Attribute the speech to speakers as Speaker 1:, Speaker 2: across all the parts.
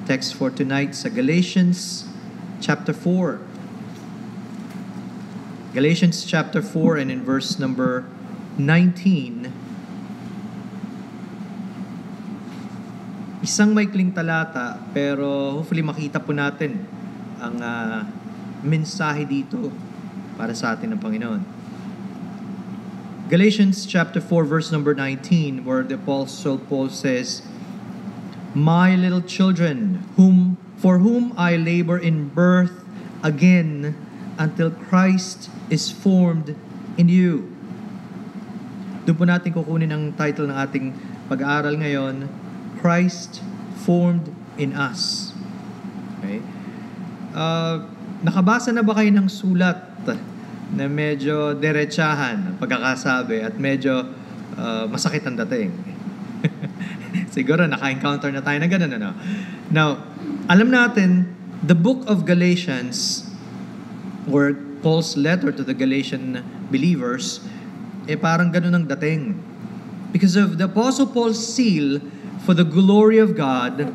Speaker 1: text for tonight sa Galatians chapter 4. Galatians chapter 4 and in verse number 19. Isang maikling talata pero hopefully makita po natin ang mensahe dito para sa atin ng Panginoon. Galatians chapter 4 verse number 19 where the Apostle Paul says, "My little children, for whom I labor in birth again until Christ is formed in you." Doon po natin kukunin ang title ng ating pag-aaral ngayon, Christ formed in us. Okay? Nakabasa na ba kayo ng sulat na medyo derechahan ang pagkakasabi at medyo masakit ang dating? Siguro naka-encounter na tayo na ganun, ano? Now, alam natin, the book of Galatians, or Paul's letter to the Galatian believers, parang ganun ang dating. Because of the Apostle Paul's seal for the glory of God,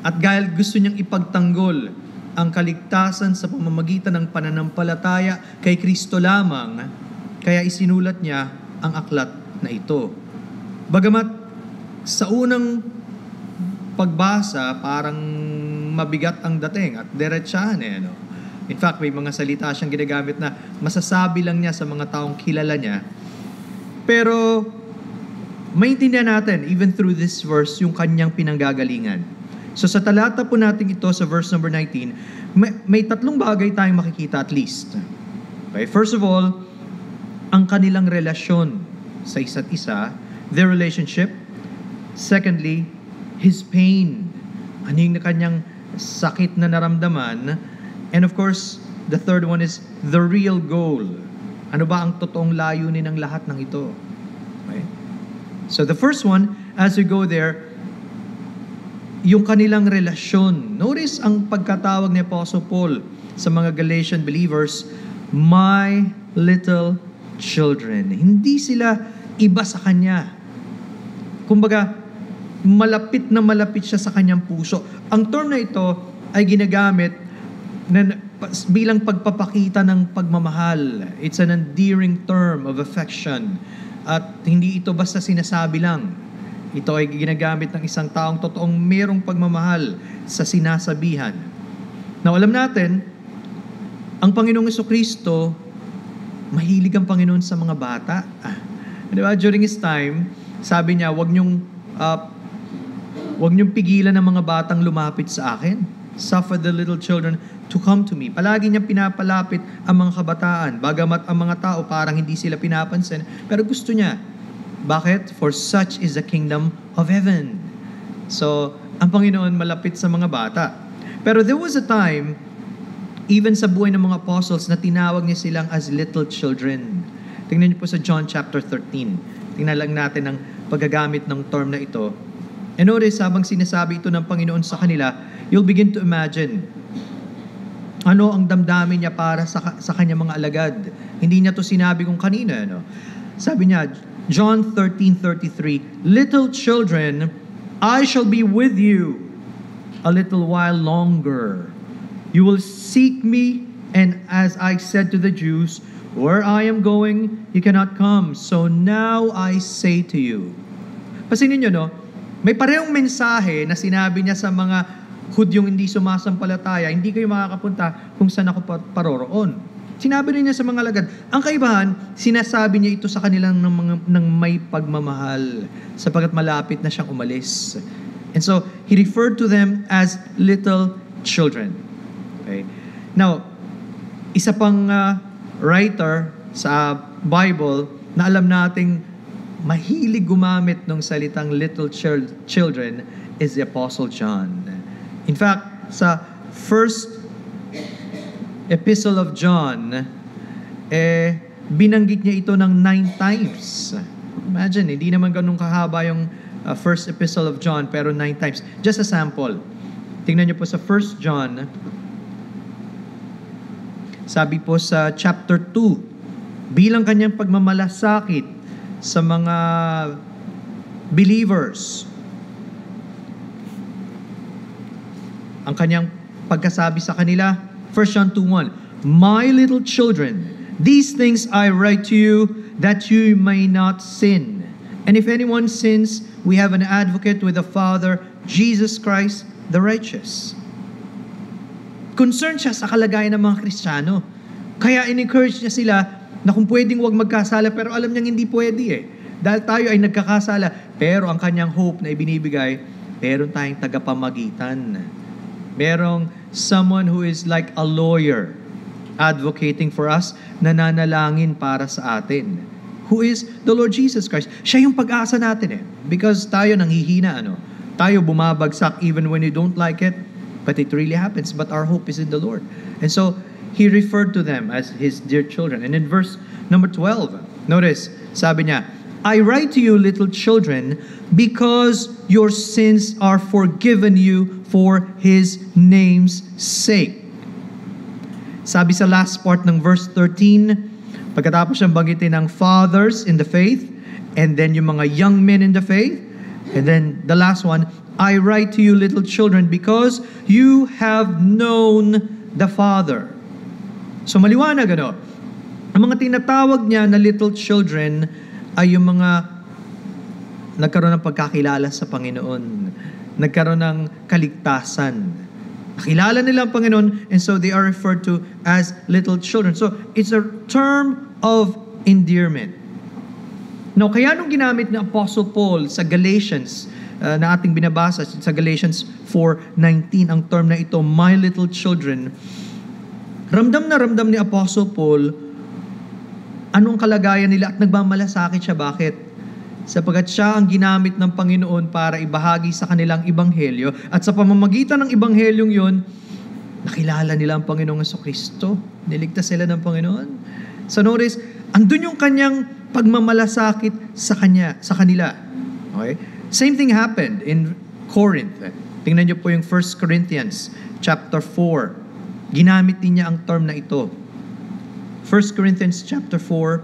Speaker 1: at dahil gusto niyang ipagtanggol ang kaligtasan sa pamamagitan ng pananampalataya kay Kristo lamang, kaya isinulat niya ang aklat na ito. Bagamat sa unang pagbasa, parang mabigat ang dating at diretsahan no? In fact, may mga salita siyang ginagamit na masasabi lang niya sa mga taong kilala niya. Pero maintindihan natin, even through this verse, yung kanyang pinanggagalingan. So sa talata po natin ito, sa verse number 19, may tatlong bagay tayong makikita at least. Okay? First of all, ang kanilang relasyon sa isa't isa, their relationship. Secondly, his pain. Ano yung kanyang sakit na naramdaman. And of course, the third one is the real goal. Ano ba ang totoong layunin ng lahat ng ito? Okay? So the first one, as we go there, yung kanilang relasyon. Notice ang pagkatawag ni Apostle Paul sa mga Galatian believers, my little children. Hindi sila iba sa kanya. Kumbaga, malapit na malapit siya sa kanyang puso. Ang term na ito ay ginagamit bilang pagpapakita ng pagmamahal. It's an endearing term of affection. At hindi ito basta sinasabi lang. Ito ay ginagamit ng isang taong totoong mayroong pagmamahal sa sinasabihan. Now, alam natin, ang Panginoong Jesucristo, mahilig ang Panginoon sa mga bata. Diba? During His time, sabi niya, wag niyong pigilan ng mga batang lumapit sa akin. Suffer the little children to come to me. Palagi niyang pinapalapit ang mga kabataan. Bagamat ang mga tao parang hindi sila pinapansin, pero gusto niya. Bakit? For such is the kingdom of heaven. So, ang Panginoon malapit sa mga bata. Pero there was a time, even sa buhay ng mga apostles, na tinawag niya silang as little children. Tingnan niyo po sa John chapter 13. Tingnan lang natin ang paggagamit ng term na ito. And notice, habang sinasabi ito ng Panginoon sa kanila, you'll begin to imagine ano ang damdamin niya para sa kanyang mga alagad. Hindi niya to sinabi kung kanina. No? Sabi niya, John 13:33, "Little children, I shall be with you a little while longer. You will seek me, and as I said to the Jews, where I am going, you cannot come. So now I say to you." Pasinin niyo, no? May parehong mensahe na sinabi niya sa mga Hudyong hindi sumasampalataya, hindi kayo makakapunta kung saan ako paroroon. Sinabi rin niya sa mga alagad. Ang kaibahan, sinasabi niya ito sa kanilang ng may pagmamahal sapagkat malapit na siyang umalis. And so, he referred to them as little children. Okay? Now, isa pang writer sa Bible na alam nating mahilig gumamit ng salitang little children is the Apostle John. In fact, sa first epistle of John, binanggit niya ito ng 9 times. Imagine, hindi naman ganun kahaba yung first epistle of John, pero 9 times. Just a sample. Tingnan niyo po sa 1 John, sabi po sa chapter 2, bilang kanyang pagmamalasakit sa mga believers. ang kanyang pagkasabi sa kanila? 1 John 2:1, "My little children, these things I write to you, that you may not sin. And if anyone sins, we have an advocate with the Father, Jesus Christ, the righteous." Concerned siya sa kalagayan ng mga Kristiyano. Kaya in-encourage niya sila na kung pwedeng huwag magkasala, pero alam niyang hindi pwede eh. Dahil tayo ay nagkakasala. Pero ang kanyang hope na ibinibigay, meron tayong tagapamagitan. Merong someone who is like a lawyer advocating for us, nananalangin para sa atin. Who is the Lord Jesus Christ. Siya yung pag-asa natin eh. Because tayo nanghihina, tayo bumabagsak even when you don't like it. But it really happens. But our hope is in the Lord. And so, He referred to them as His dear children. And in verse number 12, notice, sabi niya, "I write to you, little children, because your sins are forgiven you for His name's sake." Sabi sa last part ng verse 13, pagkatapos siyang banggitin ng fathers in the faith, and then yung mga young men in the faith, and then the last one, "I write to you, little children, because you have known the Father." So maliwanag ang mga tinatawag niya na little children ay yung mga nagkaroon ng pagkakilala sa Panginoon, nagkaroon ng kaligtasan. Nakilala nila ang Panginoon, and so they are referred to as little children. So it's a term of endearment. Now, kaya nung ginamit ni Apostle Paul sa Galatians, na ating binabasa sa Galatians 4:19, ang term na ito, "my little children," ramdam na ramdam ni Apostle Paul anong kalagayan nila at nagmamalasakit siya. Bakit? Sapagkat siya ang ginamit ng Panginoon para ibahagi sa kanilang ebanghelyo, at sa pamamagitan ng ebanghelyong yon, nakilala nila ang Panginoong Jesucristo. Niligtas sila ng Panginoon. So notice, andun yung kanyang pagmamalasakit sa kanila. Okay? Same thing happened in Corinth. Tingnan niyo po yung 1 Corinthians chapter 4. Ginamit din niya ang term na ito. 1 Corinthians chapter 4.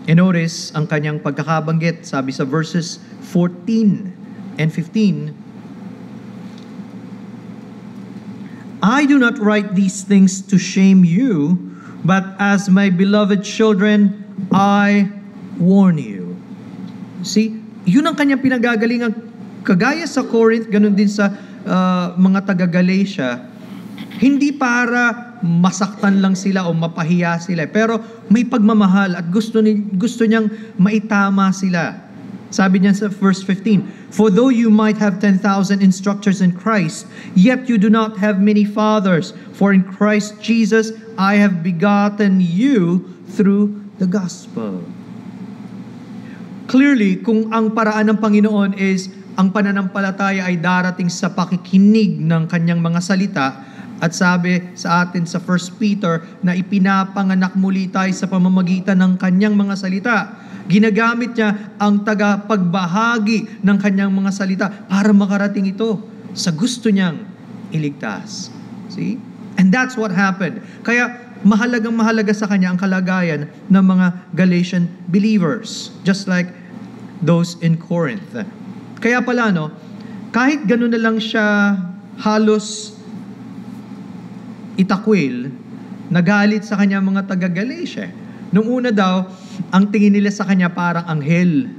Speaker 1: And notice ang kanyang pagkakabanggit, sabi sa verses 14 and 15, "I do not write these things to shame you, but as my beloved children, I warn you." See, yun ang kanyang pinagagalingan. Kagaya sa Corinth, ganun din sa mga taga-Galatia, hindi para masaktan lang sila o mapahiya sila, pero may pagmamahal at gusto niyang maitama sila. Sabi niya sa verse 15, "For though you might have 10,000 instructors in Christ, yet you do not have many fathers, for in Christ Jesus I have begotten you through the gospel." Clearly, kung ang paraan ng Panginoon is ang pananampalataya ay darating sa pakikinig ng kanyang mga salita, at sabi sa atin sa 1 Peter na ipinapanganak muli tayo sa pamamagitan ng kanyang mga salita, ginagamit niya ang tagapagbahagi ng kanyang mga salita para makarating ito sa gusto niyang iligtas. See? And that's what happened. Kaya mahalaga sa kanya ang kalagayan ng mga Galatian believers, just like those in Corinth. Kaya pala, kahit gano'n na lang siya halos itakwil, nagalit sa kanya mga taga-Galatia. Nung una daw, ang tingin nila sa kanya parang anghel.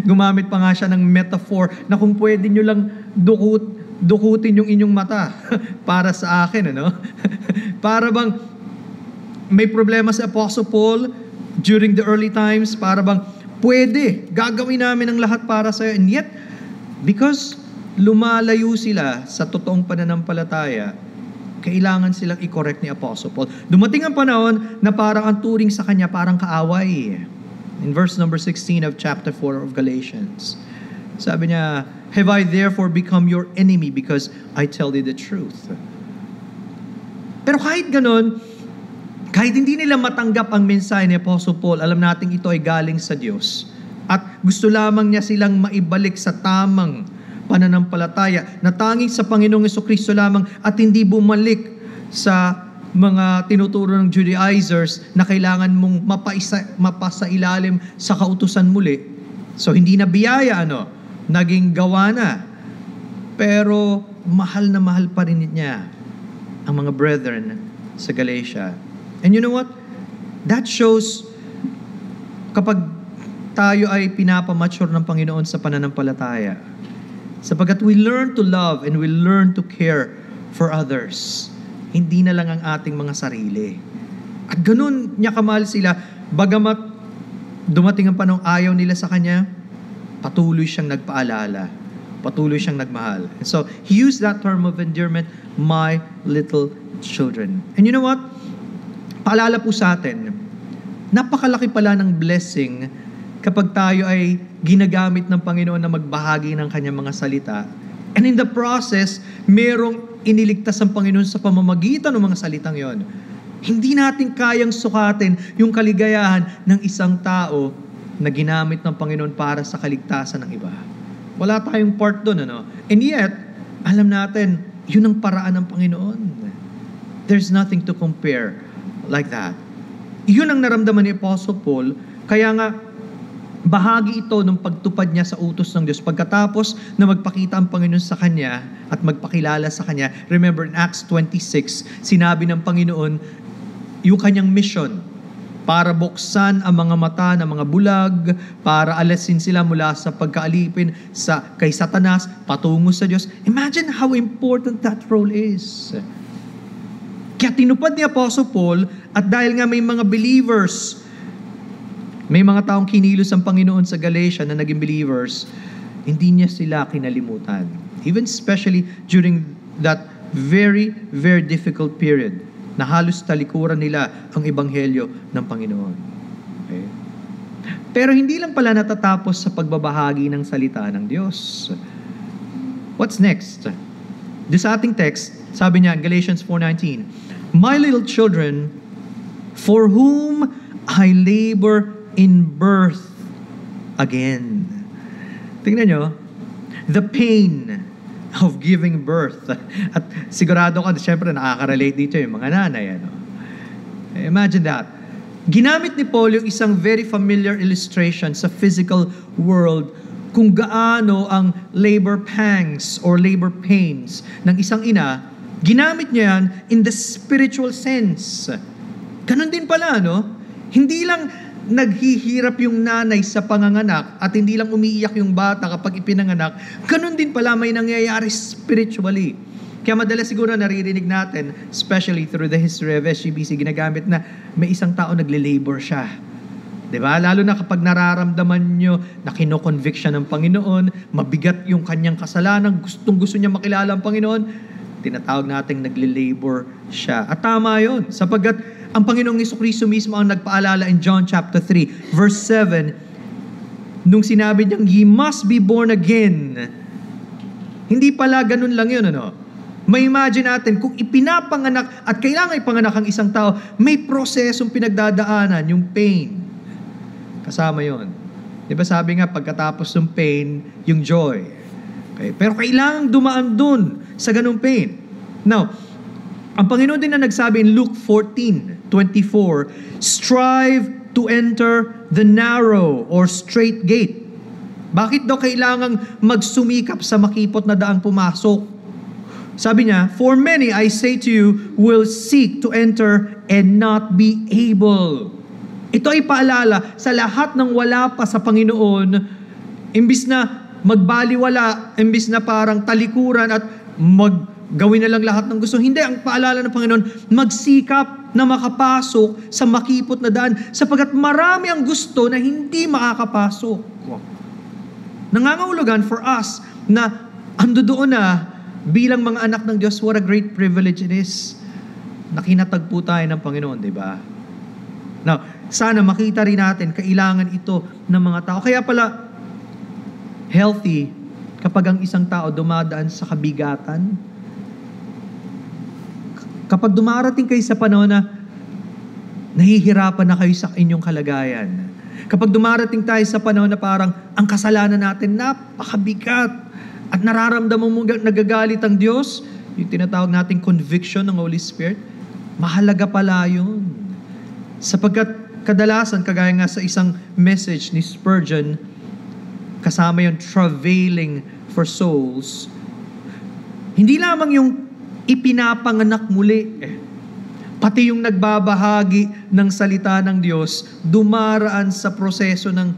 Speaker 1: Gumamit pa nga siya ng metaphor na kung pwede nyo lang dukutin yung inyong mata para sa akin, Para bang may problema si Apostle Paul during the early times, para bang pwede, gagawin namin ang lahat para sa'yo. And yet, because lumalayo sila sa totoong pananampalataya, kailangan silang i-correct ni Apostle Paul. Dumating ang panahon na parang ang turing sa kanya parang kaaway. In verse number 16 of chapter 4 of Galatians, sabi niya, "Have I therefore become your enemy because I tell thee the truth?" Pero kahit ganon, kahit hindi nila matanggap ang mensahe ni Apostle Paul, alam natin ito ay galing sa Diyos. At gusto lamang niya silang maibalik sa tamang pananampalataya na tanging sa Panginoong Jesucristo lamang, at hindi bumalik sa mga tinuturo ng Judaizers na kailangan mong mapasailalim sa kautusan muli. So hindi na biyaya, naging gawa na. Pero mahal na mahal pa rin niya ang mga brethren sa Galatia. And you know what? That shows kapag tayo ay pinapamature ng Panginoon sa pananampalataya. Sapagkat we learn to love and we learn to care for others. Hindi na lang ang ating mga sarili. At ganun niya kamahal sila, bagamat dumating ang panahon ayaw nila sa Kanya, patuloy siyang nagpaalala. Patuloy siyang nagmahal. And so, He used that term of endearment, my little children. And you know what? Paalala po sa atin, napakalaki pala ng blessing kapag tayo ay ginagamit ng Panginoon na magbahagi ng Kanyang mga salita. And in the process, merong iniligtas ang Panginoon sa pamamagitan ng mga salitang yon. Hindi natin kayang sukatin yung kaligayahan ng isang tao na ginamit ng Panginoon para sa kaligtasan ng iba. Wala tayong part doon, ano? And yet, alam natin, yun ang paraan ng Panginoon. There's nothing to compare like that. Yun ang naramdaman ni Apostle Paul, kaya nga, bahagi ito ng pagtupad niya sa utos ng Diyos. Pagkatapos na magpakita ang Panginoon sa kanya at magpakilala sa kanya, remember in Acts 26, sinabi ng Panginoon yung kanyang mission para buksan ang mga mata ng mga bulag, para alasin sila mula sa pagkaalipin kay Satanas, patungo sa Diyos. Imagine how important that role is. Kaya tinupad ni Apostle Paul, at dahil nga may mga believers, may mga taong kinilos ang Panginoon sa Galatia na naging believers, hindi niya sila kinalimutan. Even especially during that very, very difficult period na halos talikuran nila ang ebanghelyo ng Panginoon. Okay? Pero hindi lang pala natatapos sa pagbabahagi ng salita ng Diyos. What's next? Doon sa ating text, sabi niya in Galatians 4:19, my little children, for whom I labor in birth again. Tingnan nyo, the pain of giving birth. At sigurado ka, syempre nakaka-relate dito yung mga nanay. Ano? Imagine that. Ginamit ni Paul yung isang very familiar illustration sa physical world kung gaano ang labor pangs or labor pains ng isang ina. Ginamit niya yan in the spiritual sense. Ganon din pala, no? Hindi lang naghihirap yung nanay sa panganganak at hindi lang umiiyak yung bata kapag ipinanganak, ganun din pala may nangyayari spiritually. Kaya madalas siguro naririnig natin, especially through the history of SGBC, ginagamit na may isang tao nagle-labor siya. Diba? Lalo na kapag nararamdaman nyo na kino-convict siya ng Panginoon, mabigat yung kanyang kasalanan, gustong-gusto niya makilala ang Panginoon, tinatawag natin nagle-labor siya. At tama yun, sapagkat ang Panginoong Jesucristo mismo ang nagpaalala in John chapter 3, verse 7, nung sinabi niyang, ye must be born again. Hindi pala ganun lang yun, ano? May imagine natin, kung ipinapanganak at kailangan ipanganak ang isang tao, may prosesong pinagdadaanan, yung pain. Kasama yon. Di ba sabi nga, pagkatapos ng pain, yung joy. Okay? Pero kailangan dumaan dun sa ganung pain. Now, ang Panginoon din na nagsabi in Luke 14:24, strive to enter the narrow or straight gate. Bakit daw kailangang magsumikap sa makipot na daang pumasok? Sabi niya, for many, I say to you, will seek to enter and not be able. Ito ay paalala sa lahat ng wala pa sa Panginoon, imbis na magbaliwala, imbis na parang talikuran at gawin na lang lahat ng gusto. Hindi, ang paalala ng Panginoon, magsikap na makapasok sa makipot na daan sapagkat marami ang gusto na hindi makakapasok. Nangangahulugan for us na ando doon na bilang mga anak ng Diyos, what a great privilege it is na kinatagpo tayo ng Panginoon, di ba? Now, sana makita rin natin, kailangan ito ng mga tao. Kaya pala, healthy kapag ang isang tao dumadaan sa kabigatan. Kapag dumarating kayo sa panahon na nahihirapan na kayo sa inyong kalagayan. Kapag dumarating tayo sa panahon na parang ang kasalanan natin napakabigat at nararamdaman mo nagagalit ang Diyos, yung tinatawag nating conviction ng Holy Spirit, mahalaga pala yun. Sapagkat kadalasan, kagaya nga sa isang message ni Spurgeon, kasama yung travailing for souls, hindi lamang yung ipinapanganak muli, pati yung nagbabahagi ng salita ng Diyos, dumaraan sa proseso ng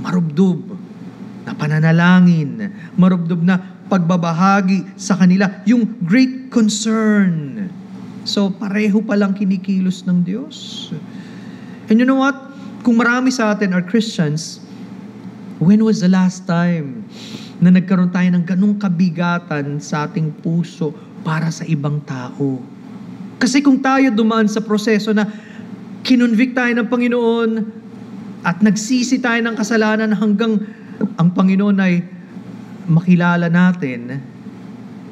Speaker 1: marubdob na pananalangin, marubdob na pagbabahagi sa kanila, yung great concern. So, pareho palang kinikilos ng Diyos. And you know what? Kung marami sa atin are Christians, when was the last time na nagkaroon tayo ng ganung kabigatan sa ating puso para sa ibang tao? Kasi kung tayo dumaan sa proseso na kinonvict tayo ng Panginoon at nagsisi tayo ng kasalanan hanggang ang Panginoon ay makilala natin,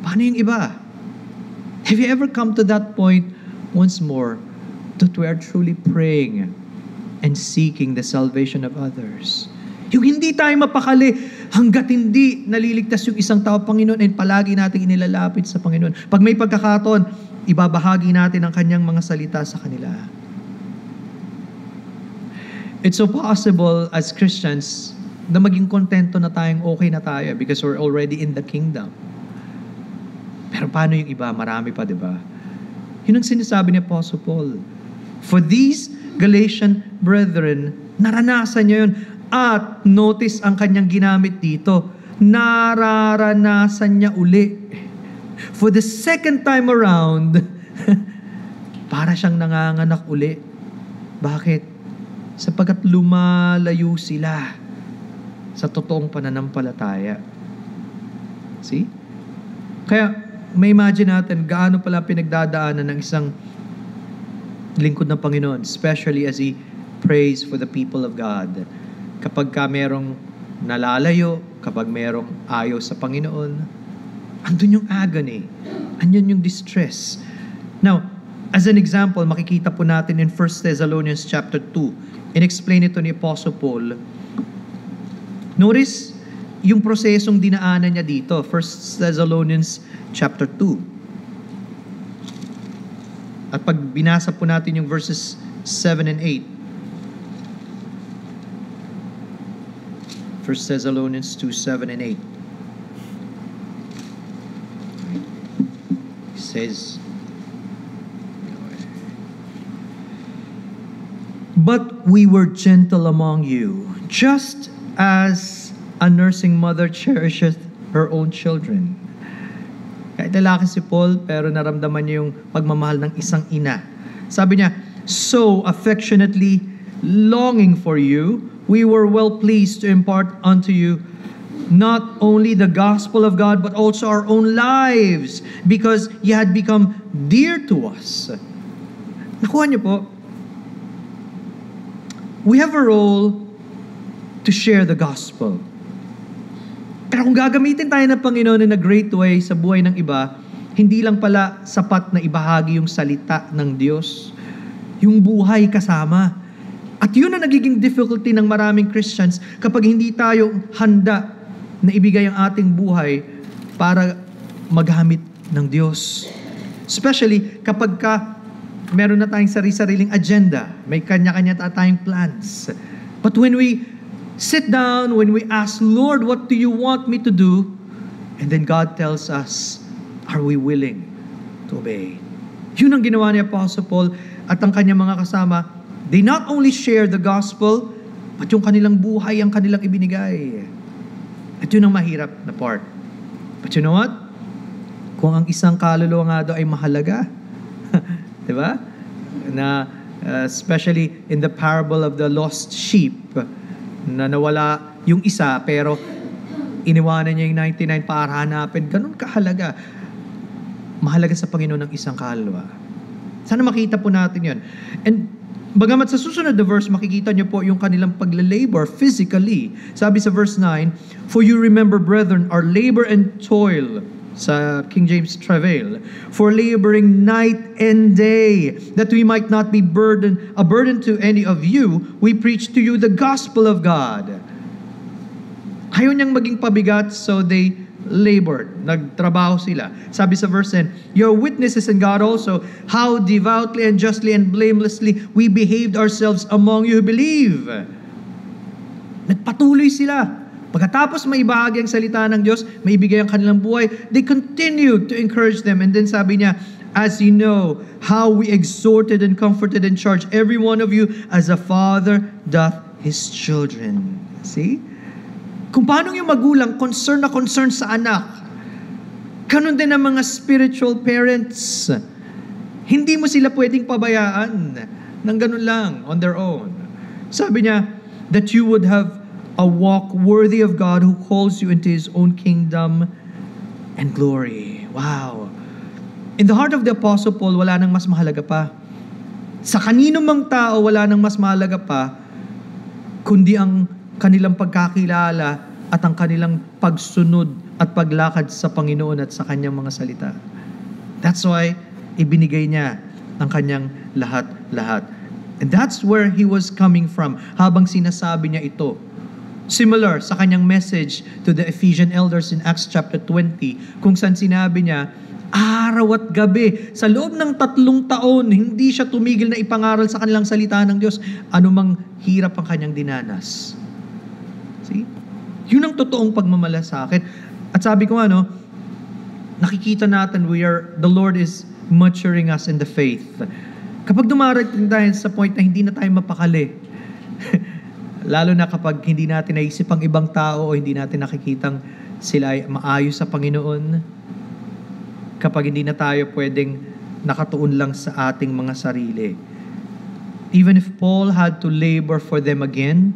Speaker 1: paano yung iba? Have you ever come to that point once more that we are truly praying and seeking the salvation of others? Yung hindi tayo mapakali hanggat hindi naliligtas yung isang tao, Panginoon, and palagi natin inilalapit sa Panginoon. Pag may pagkakataon, ibabahagi natin ang kanyang mga salita sa kanila. It's so possible as Christians na maging kontento na tayong okay na tayo because we're already in the kingdom. Pero paano yung iba? Marami pa, di ba? Yun ang sinasabi ni Apostle Paul. For these Galatian brethren, naranasan niya yun. At notice ang kanyang ginamit dito. Nararanasan niya uli. For the second time around, para siyang nanganganak uli. Bakit? Sapagkat lumalayo sila sa totoong pananampalataya. See? Kaya, may imagine natin gaano pala pinagdadaanan ng isang lingkod ng Panginoon, especially as he prays for the people of God. Kapag ka merong nalalayo, kapag merong ayaw sa Panginoon, andun yung agony, andun yung distress. Now, as an example, makikita po natin in 1 Thessalonians chapter 2, in-explain ito ni Apostle Paul. Notice yung prosesong dinaanan niya dito, 1 Thessalonians chapter 2. At pag binasa po natin yung verses 7 and 8, 1 Thessalonians 2, 7 and 8. It says, "But we were gentle among you, just as a nursing mother cherisheth her own children." Kahit lalaki si Paul, pero naramdaman niya yung pagmamahal ng isang ina. Sabi niya, "So affectionately longing for you, we were well pleased to impart unto you not only the gospel of God, but also our own lives, because ye had become dear to us." Nakuha niyo po? We have a role to share the gospel. Pero kung gagamitin tayo ng Panginoon in a great way sa buhay ng iba, hindi lang pala sapat na ibahagi yung salita ng Diyos, yung buhay kasama. At yun ang nagiging difficulty ng maraming Christians kapag hindi tayo handa na ibigay ang ating buhay para magamit ng Diyos. Especially kapag meron na tayong sarili-sariling agenda, may kanya-kanya tayong plans. But when we sit down, when we ask, "Lord, what do you want me to do?" And then God tells us, are we willing to obey? Yun ang ginawa ni Apostle Paul at ang kanyang mga kasama. They not only share the gospel, but yung kanilang buhay ang kanilang ibinigay. At yun ang mahirap na part. But you know what? Kung ang isang kaluluwa nga daw ay mahalaga, diba? Na especially in the parable of the lost sheep, na nawala yung isa pero iniwanan niya yung 99 para hanapin. Ganun kahalaga. Mahalaga sa Panginoon ng isang kaluluwa. Sana makita po natin yun. And bagamat sa susunod na verse, makikita niyo po yung kanilang paglalabor physically. Sabi sa verse 9, "For you remember, brethren, our labor and toil," sa King James travail, "for laboring night and day, that we might not be a burden to any of you, we preach to you the gospel of God." Ayaw niyang maging pabigat, so they labored. Nagtrabaho sila. Sabi sa verse 10, "Your witnesses in God also, how devoutly and justly and blamelessly we behaved ourselves among you who believe." Nagpatuloy sila. Pagkatapos maibahagi ang salita ng Diyos, maibigay ang kanilang buhay, they continued to encourage them. And then sabi niya, as you know, how we exhorted and comforted and charged every one of you as a father doth his children. See? Kung paano yung magulang, concern na concern sa anak. Ganun din ang mga spiritual parents. Hindi mo sila pwedeng pabayaan ng ganun lang, on their own. Sabi niya, that you would have a walk worthy of God who calls you into His own kingdom and glory. Wow. In the heart of the Apostle Paul, wala nang mas mahalaga pa. Sa kanino mang tao, wala nang mas mahalaga pa, kundi ang kanilang pagkakilala at ang kanilang pagsunod at paglakad sa Panginoon at sa Kanyang mga salita. That's why, ibinigay niya ang Kanyang lahat-lahat. And that's where he was coming from habang sinasabi niya ito. Similar sa kanyang message to the Ephesian elders in Acts chapter 20, kung saan sinabi niya, araw at gabi, sa loob ng 3 taon, hindi siya tumigil na ipangaral sa kanilang salita ng Diyos, anumang hirap ang kanyang dinanas. See? Yun ang totoong pagmamalasakit. At sabi ko nakikita natin the Lord is maturing us in the faith. Kapag dumarating tayo sa point na hindi na tayo mapakali, lalo na kapag hindi natin naisip ang ibang tao o hindi natin nakikitang sila ay maayos sa Panginoon, kapag hindi na tayo pwedeng nakatuon lang sa ating mga sarili. Even if Paul had to labor for them again,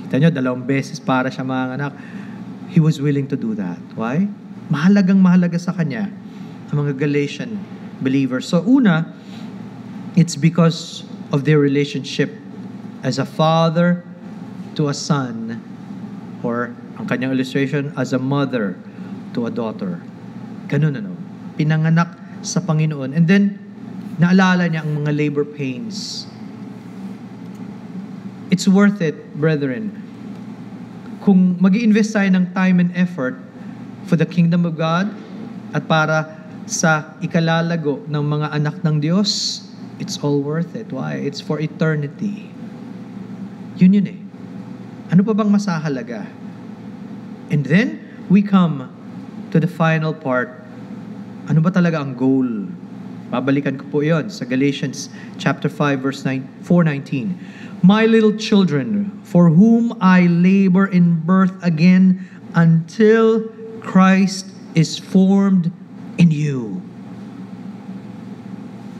Speaker 1: kita nyo, 2 beses para siya mga anak, he was willing to do that. Why? Mahalaga sa kanya ang mga Galatian believers. So una, it's because of their relationship as a father to a son, or ang kanyang illustration, as a mother to a daughter. Ganun pinanganak sa Panginoon. And then, naalala niya ang mga labor pains. It's worth it, brethren. Kung mag-i-invest tayo ng time and effort for the kingdom of God at para sa ikalalago ng mga anak ng Diyos, it's all worth it. Why? It's for eternity. Yun eh. Ano pa bang masahalaga? And then, we come to the final part. Ano ba talaga ang goal? Babalikan ko po yon sa Galatians chapter 5 verse 4:19. My little children, for whom I labor in birth again until Christ is formed in you.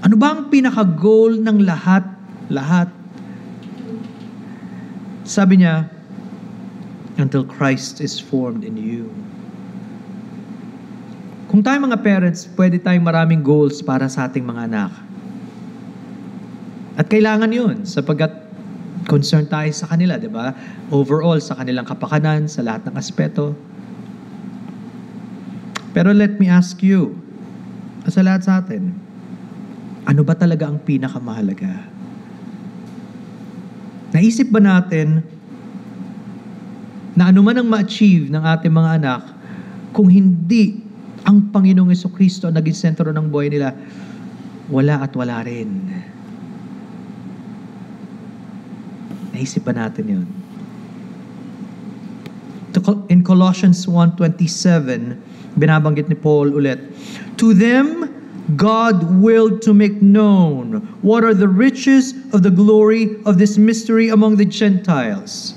Speaker 1: Ano ba ang pinaka-goal ng lahat? Sabi niya, until Christ is formed in you. Kung tayo mga parents, pwede tayong maraming goals para sa ating mga anak. At kailangan yun, sapagkat concerned tayo sa kanila, di ba? Overall, sa kanilang kapakanan, sa lahat ng aspeto. Pero let me ask you, sa lahat sa atin, ano ba talaga ang pinakamahalaga? Naisip ba natin na anuman ang ma-achieve ng ating mga anak kung hindi ang Panginoong Jesucristo ang naging sentro ng buhay nila, wala at wala rin. Naisip ba natin yun? In Colossians 1:27, binabanggit ni Paul ulit, to them, God willed to make known what are the riches of the glory of this mystery among the Gentiles.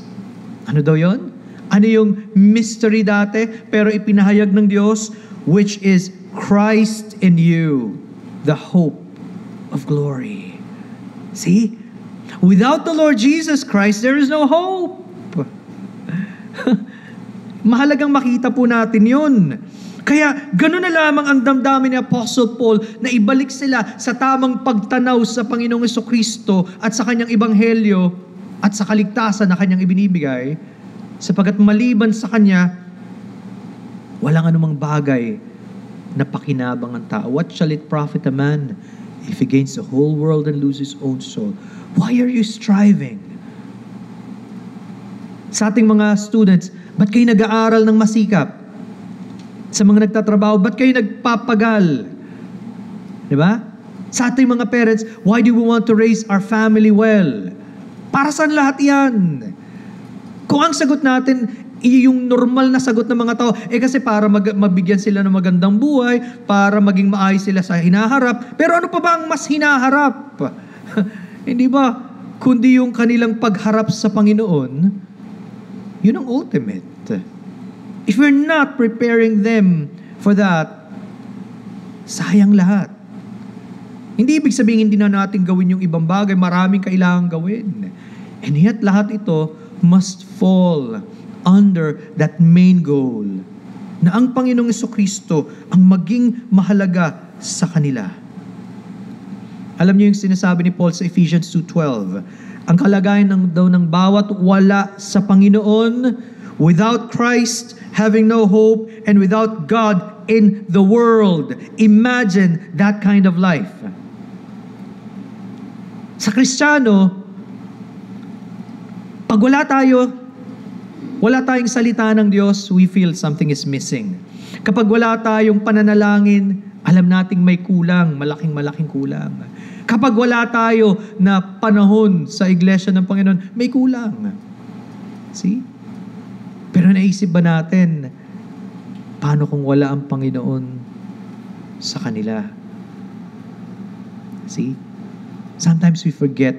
Speaker 1: Ano daw yun? Ano yung mystery dati, pero ipinahayag ng Diyos, which is Christ in you, the hope of glory. See? Without the Lord Jesus Christ, there is no hope. Mahalagang makita po natin yun. Kaya gano'n na lamang ang damdamin ni Apostle Paul na ibalik sila sa tamang pagtanaw sa Panginoong Jesucristo at sa kanyang ebanghelyo at sa kaligtasan na kanyang ibinibigay, sapagkat maliban sa kanya, walang anumang bagay na pakinabang ang tao. What shall it profit a man if he gains the whole world and loses his own soul? Why are you striving? Sa ating mga students, ba't kayo nag-aaral ng masikap? Sa mga nagtatrabaho, ba't kayo nagpapagal? Diba? Sa ating mga parents, why do we want to raise our family well? Para saan lahat yan? Kung ang sagot natin, yung normal na sagot ng mga tao, kasi para mabigyan sila ng magandang buhay, para maging maayos sila sa hinaharap. Pero ano pa ba ang mas hinaharap? Hindi ba? Kundi yung kanilang pagharap sa Panginoon, yun ang ultimate. If we're not preparing them for that, sayang lahat. Hindi ibig sabihin hindi na natin gawin yung ibang bagay, maraming kailangan gawin. And yet lahat ito must fall under that main goal na ang Panginoong Jesucristo ang maging mahalaga sa kanila. Alam niyo yung sinasabi ni Paul sa Ephesians 2:12, ang kalagayan daw ng bawat wala sa Panginoon, without Christ, having no hope, and without God in the world. Imagine that kind of life. Sa Kristiyano, pag wala tayong salita ng Diyos, we feel something is missing. Kapag wala tayong pananalangin, alam nating may kulang, malaking kulang. Kapag wala tayo na panahon sa iglesia ng Panginoon, may kulang. See? Pero naisip ba natin, paano kung wala ang Panginoon sa kanila? See? Sometimes we forget.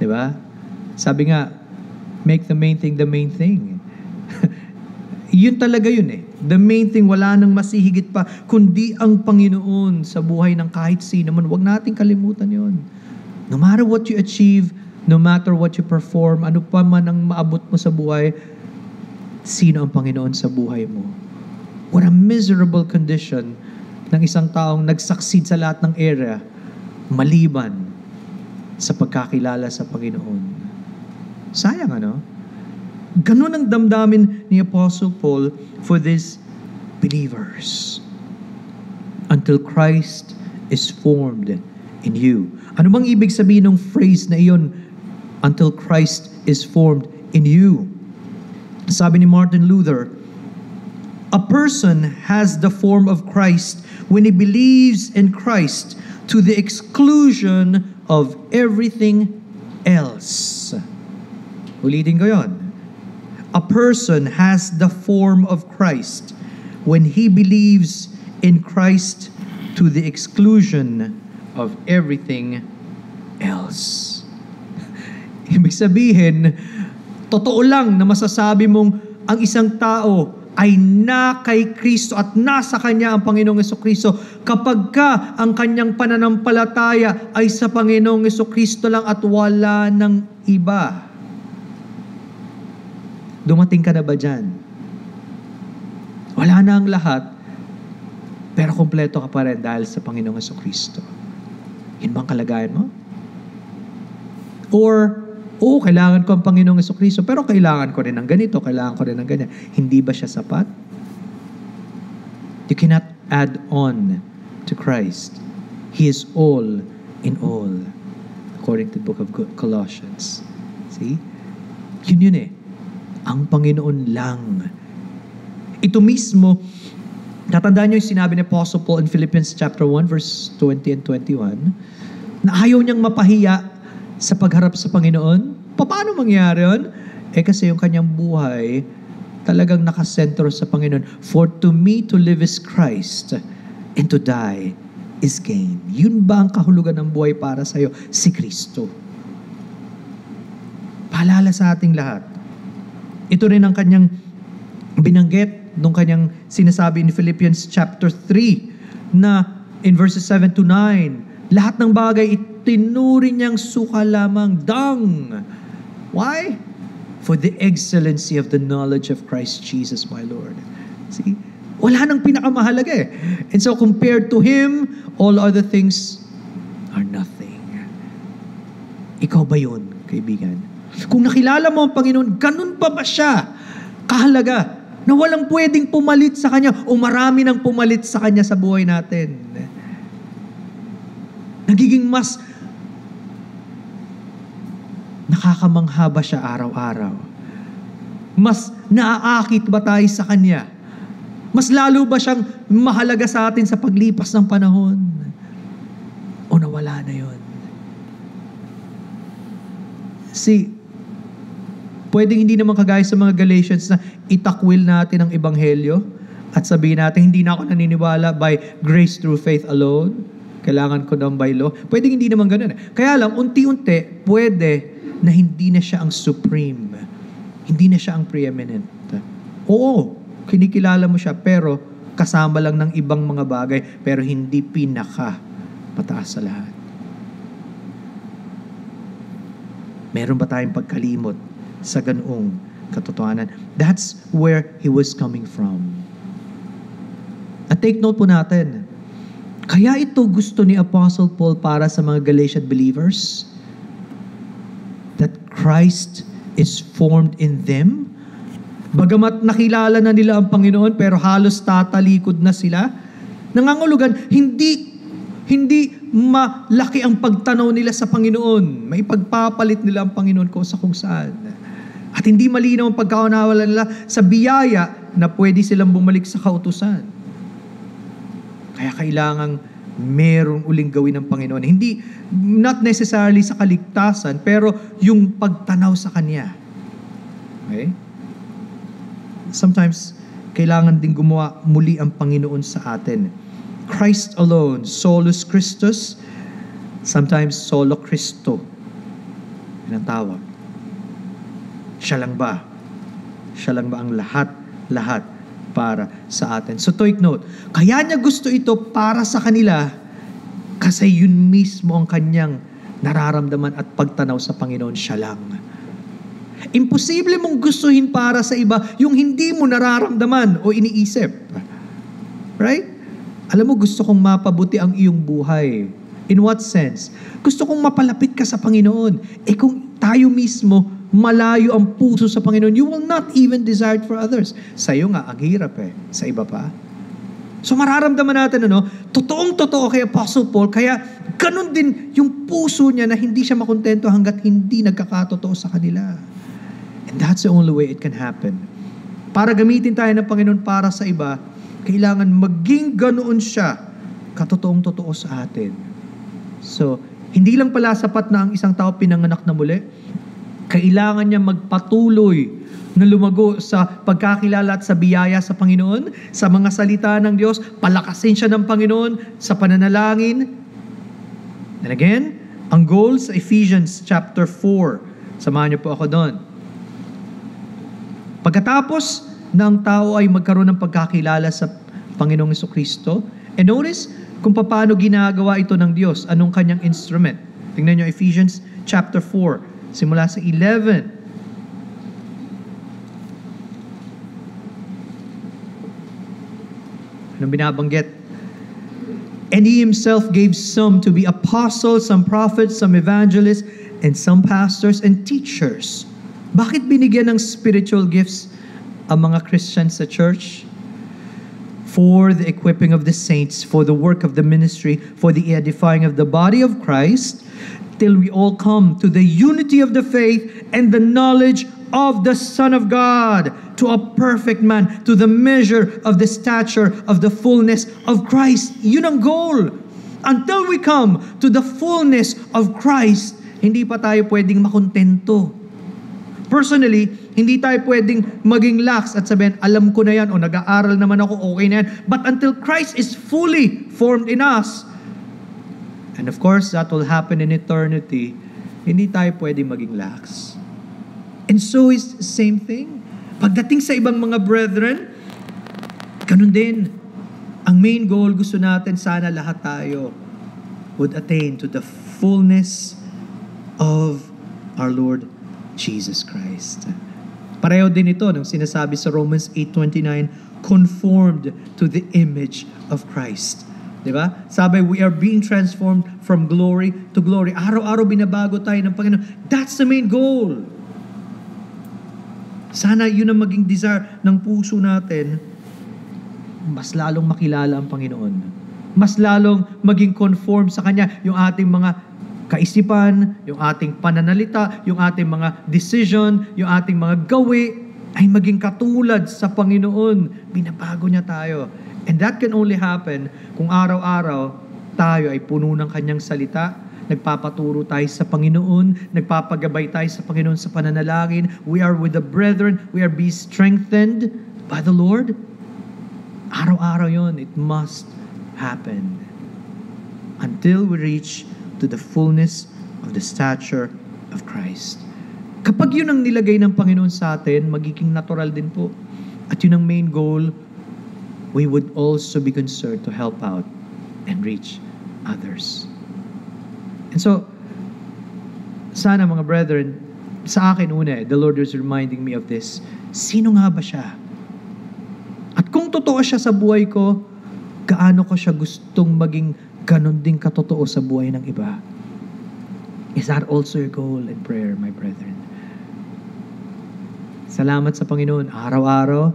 Speaker 1: Diba? Sabi nga, make the main thing the main thing. Yun talaga yun eh. The main thing, wala nang masihigit pa, kundi ang Panginoon sa buhay ng kahit sino man. Huwag nating kalimutan yun. No matter what you achieve, no matter what you perform, ano pa man ang maabot mo sa buhay, sino ang Panginoon sa buhay mo? What a miserable condition ng isang taong nag-succeed sa lahat ng area, maliban sa pagkakilala sa Panginoon. Sayang, ano? Ganun ang damdamin ni Apostle Paul for these believers. Until Christ is formed in you. Ano bang ibig sabihin ng phrase na iyon? Until Christ is formed in you. Sabi ni Martin Luther, a person has the form of Christ when he believes in Christ to the exclusion of everything else. Ulitin ko yon. A person has the form of Christ when he believes in Christ to the exclusion of everything else. Ibig sabihin, totoo lang na masasabi mong ang isang tao ay na kay Kristo at nasa Kanya ang Panginoong Jesucristo kapag ka ang kanyang pananampalataya ay sa Panginoong Jesucristo lang at wala ng iba. Dumating ka na ba dyan? Wala na ang lahat, pero kompleto ka pa rin dahil sa Panginoong Jesucristo. Yun bang kalagayan mo? Or, kailangan ko ang Panginoong Jesucristo, pero kailangan ko rin ng ganito, kailangan ko rin ng ganyan. Hindi ba siya sapat? You cannot add on to Christ. He is all in all, according to the book of Colossians. See? Yun eh. Ang Panginoon lang. Ito mismo, tatandaan nyo yung sinabi ni Apostle Paul in Philippians chapter 1, verse 20 and 21, na ayaw niyang mapahiya sa pagharap sa Panginoon. Paano mangyari yun? Kasi yung kanyang buhay talagang nakasentro sa Panginoon. For to me to live is Christ, and to die is gain. Yun ba ang kahulugan ng buhay para sa'yo? Si Kristo. Paalala sa ating lahat. Ito rin ang kanyang binanggit nung kanyang sinasabi in Philippians chapter 3 na in verses 7 to 9, lahat ng bagay itinuri niyang suka lamang, dung. Why? For the excellency of the knowledge of Christ Jesus my Lord. See? Wala nang pinakamahalaga eh. And so compared to Him, all other things are nothing. Ikaw ba yun, kaibigan? Kung nakilala mo ang Panginoon, ganun pa ba siya kahalaga na walang pwedeng pumalit sa Kanya o marami nang pumalit sa Kanya sa buhay natin? Nagiging mas nakakamangha ba siya araw-araw? Mas naaakit ba tayo sa Kanya? Mas lalo ba siyang mahalaga sa atin sa paglipas ng panahon? O nawala na yun? See, Pwedeng hindi naman kagaya sa mga Galatians na itakwil natin ang ebanghelyo at sabihin natin, hindi na ako naniniwala by grace through faith alone. Kailangan ko ng by law. Pwedeng hindi naman ganun. Kaya lang, unti-unti, pwede na hindi na siya ang supreme. Hindi na siya ang preeminent. Oo, kinikilala mo siya, pero kasama lang ng ibang mga bagay, pero hindi pinaka mataas sa lahat. Meron ba tayong pagkalimot sa ganoong katotohanan? That's where he was coming from. At take note po natin, kaya ito gusto ni Apostle Paul para sa mga Galatian believers, that Christ is formed in them. Bagamat nakilala na nila ang Panginoon, pero halos tatalikod na sila. Nangangulugan, hindi malaki ang pagtanaw nila sa Panginoon. May pagpapalit nila ang Panginoon kung saan. At hindi malinaw ang pagkaunawa nila sa biyaya na pwede silang bumalik sa kautusan. Kaya kailangang merong uling gawin ng Panginoon. Hindi, not necessarily sa kaligtasan, pero yung pagtanaw sa Kanya. Okay? Sometimes, kailangan din gumawa muli ang Panginoon sa atin. Christ alone, solus Christus, sometimes solo Christo. Yan ang tawag. Siya lang ba? Siya lang ba ang lahat para sa atin? So take note, kaya niya gusto ito para sa kanila kasi yun mismo ang kanyang nararamdaman at pagtanaw sa Panginoon, siya lang. Imposible mong gustuhin para sa iba yung hindi mo nararamdaman o iniisip. Right? Alam mo, gusto kong mapabuti ang iyong buhay. In what sense? Gusto kong mapalapit ka sa Panginoon. Kung tayo mismo, malayo ang puso sa Panginoon, you will not even desire it for others. Sa'yo nga, ang hirap sa iba pa. So mararamdaman natin, totoong-totoo kay Apostle Paul, kaya ganun din yung puso niya na hindi siya makontento hanggat hindi nagkakatotoo sa kanila. And that's the only way it can happen. Para gamitin tayo ng Panginoon para sa iba, kailangan maging ganoon siya, katotoong-totoo sa atin. So, hindi lang pala sapat na ang isang tao pinanganak na muli, kailangan niya magpatuloy na lumago sa pagkakilala at sa biyaya sa Panginoon, sa mga salita ng Diyos, palakasin siya ng Panginoon sa pananalangin. And again, ang goal sa Ephesians chapter 4, samahan niyo po ako doon. Pagkatapos na ang tao ay magkaroon ng pagkakilala sa Panginoong Jesucristo, and notice kung paano ginagawa ito ng Diyos, anong kanyang instrument. Tingnan niyo Ephesians chapter 4, simula sa 11. Anong binabanggit? And He Himself gave some to be apostles, some prophets, some evangelists, and some pastors and teachers. Bakit binigyan ng spiritual gifts ang mga Christians sa church? For the equipping of the saints, for the work of the ministry, for the edifying of the body of Christ, till we all come to the unity of the faith and the knowledge of the Son of God, to a perfect man, to the measure of the stature of the fullness of Christ. Yun ang goal. Until we come to the fullness of Christ, hindi pa tayo pwedeng makontento. Personally, hindi tayo pwedeng maging lax at sabihin, alam ko na yan, o nag-aaral naman ako, okay na yan. But until Christ is fully formed in us, and of course, that will happen in eternity, hindi tayo pwedeng maging lax. And so is the same thing. Pagdating sa ibang mga brethren, ganun din. Ang main goal, gusto natin sana lahat tayo would attain to the fullness of our Lord Jesus Christ. Pareho din ito nung sinasabi sa Romans 8:29, conformed to the image of Christ. Diba? Sabi, we are being transformed from glory to glory. Araw-araw binabago tayo ng Panginoon. That's the main goal. Sana yun ang maging desire ng puso natin, mas lalong makilala ang Panginoon. Mas lalong maging conform sa Kanya yung ating mga kaisipan, yung ating pananalita, yung ating mga decision, yung ating mga gawi, ay maging katulad sa Panginoon. Binabago niya tayo. And that can only happen kung araw-araw tayo ay puno ng Kanyang salita, nagpapaturo tayo sa Panginoon, nagpapagabay tayo sa Panginoon sa pananalangin, we are with the brethren, we are be strengthened by the Lord. Araw-araw yun, it must happen. Until we reach to the fullness of the stature of Christ. Kapag yun ang nilagay ng Panginoon sa atin, magiging natural din po. At yun ang main goal, we would also be concerned to help out and reach others. And so, sana mga brethren, sa akin una, the Lord is reminding me of this. Sino nga ba siya? At kung totoo siya sa buhay ko, gaano ko siya gustong maging ganon din katotoo sa buhay ng iba? Is that also your goal and prayer, my brethren? Salamat sa Panginoon. Araw-araw,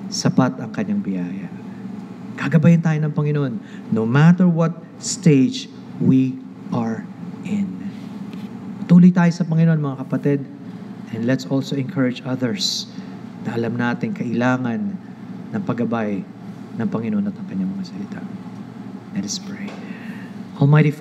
Speaker 1: sapat ang kanyang biyaya. Gagabayan tayo ng Panginoon no matter what stage we are in. Tuloy tayo sa Panginoon, mga kapatid. And let's also encourage others na alam natin kailangan ng paggabay ng Panginoon at ang kanyang mga salita. Let us pray. Almighty Father,